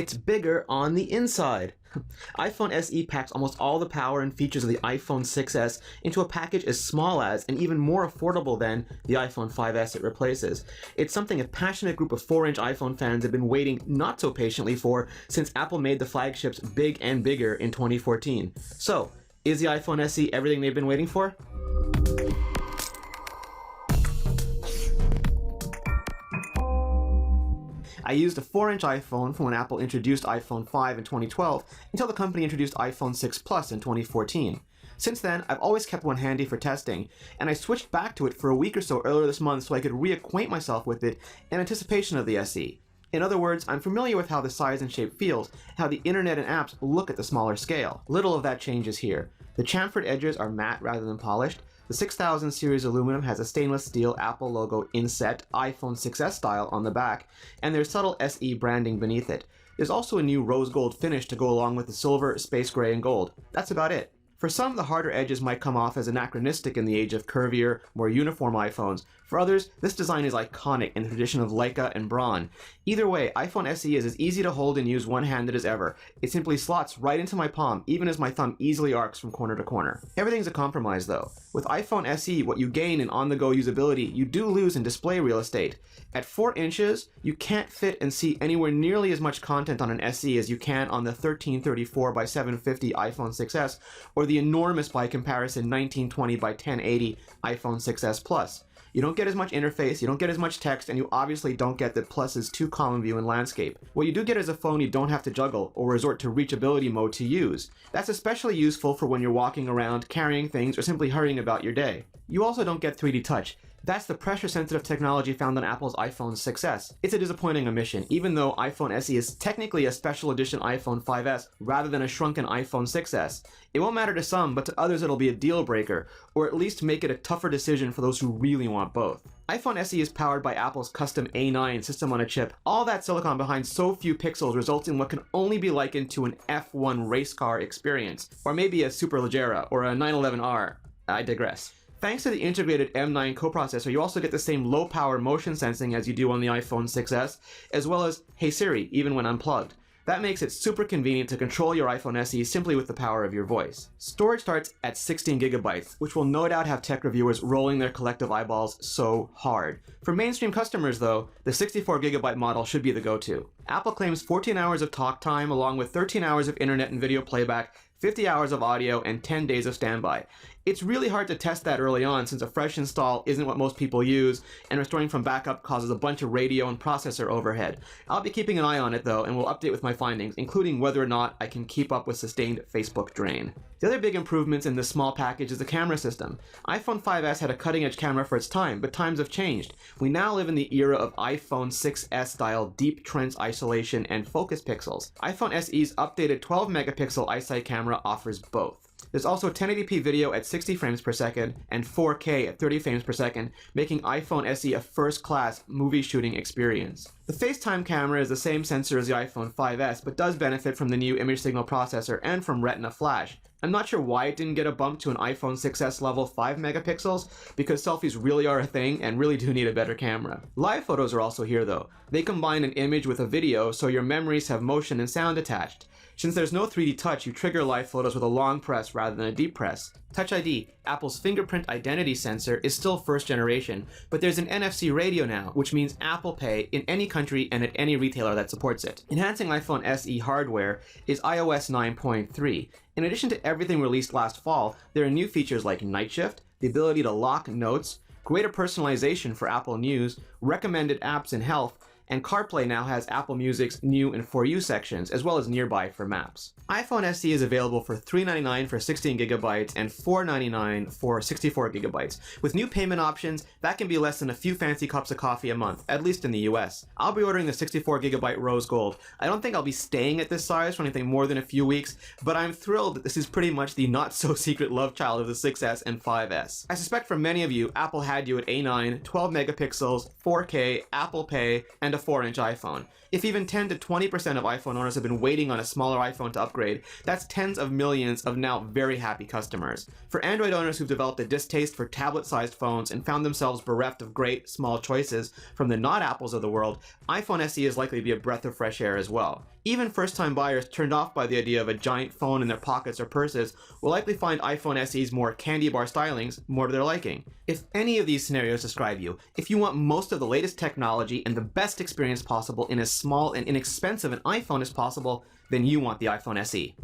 It's bigger on the inside. iPhone SE packs almost all the power and features of the iPhone 6s into a package as small as and even more affordable than the iPhone 5s it replaces. It's something a passionate group of 4-inch iPhone fans have been waiting not so patiently for since Apple made the flagships big and bigger in 2014. So, is the iPhone SE everything they've been waiting for? I used a 4-inch iPhone from when Apple introduced iPhone 5 in 2012 until the company introduced iPhone 6 Plus in 2014. Since then, I've always kept one handy for testing, and I switched back to it for a week or so earlier this month so I could reacquaint myself with it in anticipation of the SE. In other words, I'm familiar with how the size and shape feels, and how the internet and apps look at the smaller scale. Little of that changes here. The chamfered edges are matte rather than polished. The 6000 series aluminum has a stainless steel Apple logo inset iPhone 6s style on the back, and there's subtle SE branding beneath it. There's also a new rose gold finish to go along with the silver, space gray, and gold. That's about it. For some, the harder edges might come off as anachronistic in the age of curvier, more uniform iPhones. For others, this design is iconic in the tradition of Leica and Braun. Either way, iPhone SE is as easy to hold and use one-handed as ever. It simply slots right into my palm, even as my thumb easily arcs from corner to corner. Everything's a compromise though. With iPhone SE, what you gain in on-the-go usability, you do lose in display real estate. At 4 inches, you can't fit and see anywhere nearly as much content on an SE as you can on the 1334 by 750 iPhone 6s, or the enormous by comparison 1920 by 1080 iPhone 6s Plus. You don't get as much interface, you don't get as much text, and you obviously don't get the Plus's 2 column view in landscape. What you do get is a phone you don't have to juggle or resort to reachability mode to use. That's especially useful for when you're walking around, carrying things, or simply hurrying about your day. You also don't get 3D touch. That's the pressure-sensitive technology found on Apple's iPhone 6s. It's a disappointing omission, even though iPhone SE is technically a special edition iPhone 5s rather than a shrunken iPhone 6s. It won't matter to some, but to others it'll be a deal breaker, or at least make it a tougher decision for those who really want both. iPhone SE is powered by Apple's custom A9 system on a chip. All that silicon behind so few pixels results in what can only be likened to an F1 race car experience, or maybe a Superleggera or a 911R. I digress. Thanks to the integrated M9 coprocessor, you also get the same low-power motion sensing as you do on the iPhone 6s, as well as Hey Siri, even when unplugged. That makes it super convenient to control your iPhone SE simply with the power of your voice. Storage starts at 16 gigabytes, which will no doubt have tech reviewers rolling their collective eyeballs so hard. For mainstream customers though, the 64 gigabyte model should be the go-to. Apple claims 14 hours of talk time along with 13 hours of internet and video playback, 50 hours of audio, and 10 days of standby. It's really hard to test that early on since a fresh install isn't what most people use, and restoring from backup causes a bunch of radio and processor overhead. I'll be keeping an eye on it though, and will update with my findings, including whether or not I can keep up with sustained Facebook drain. The other big improvements in this small package is the camera system. iPhone 5s had a cutting-edge camera for its time, but times have changed. We now live in the era of iPhone 6s style deep trench isolation and focus pixels. iPhone SE's updated 12 megapixel iSight camera offers both. There's also 1080p video at 60 frames per second and 4K at 30 frames per second, making iPhone SE a first-class movie shooting experience. The FaceTime camera is the same sensor as the iPhone 5s, but does benefit from the new image signal processor and from Retina Flash. I'm not sure why it didn't get a bump to an iPhone 6s level 5 megapixels, because selfies really are a thing and really do need a better camera. Live photos are also here though. They combine an image with a video, so your memories have motion and sound attached. Since there's no 3D touch, you trigger live photos with a long press rather than a deep press. Touch ID, Apple's fingerprint identity sensor, is still first generation, but there's an NFC radio now, which means Apple Pay in any country and at any retailer that supports it. Enhancing iPhone SE hardware is iOS 9.3. In addition to everything released last fall, there are new features like Night Shift, the ability to lock notes, greater personalization for Apple News, recommended apps in health, and CarPlay now has Apple Music's new and For You sections, as well as Nearby for maps. iPhone SE is available for $399 for 16 gigabytes and $499 for 64 gigabytes. With new payment options, that can be less than a few fancy cups of coffee a month, at least in the US. I'll be ordering the 64 gigabyte rose gold. I don't think I'll be staying at this size for anything more than a few weeks, but I'm thrilled that this is pretty much the not-so-secret love child of the 6S and 5S. I suspect for many of you, Apple had you at A9, 12 megapixels, 4K, Apple Pay, and and a 4-inch iPhone. If even 10 to 20% of iPhone owners have been waiting on a smaller iPhone to upgrade, that's tens of millions of now very happy customers. For Android owners who've developed a distaste for tablet-sized phones and found themselves bereft of great, small choices from the not Apples of the world, iPhone SE is likely to be a breath of fresh air as well. Even first-time buyers turned off by the idea of a giant phone in their pockets or purses will likely find iPhone SE's more candy bar stylings more to their liking. If any of these scenarios describe you, if you want most of the latest technology and the best experience possible in as small and inexpensive an iPhone as possible, then you want the iPhone SE.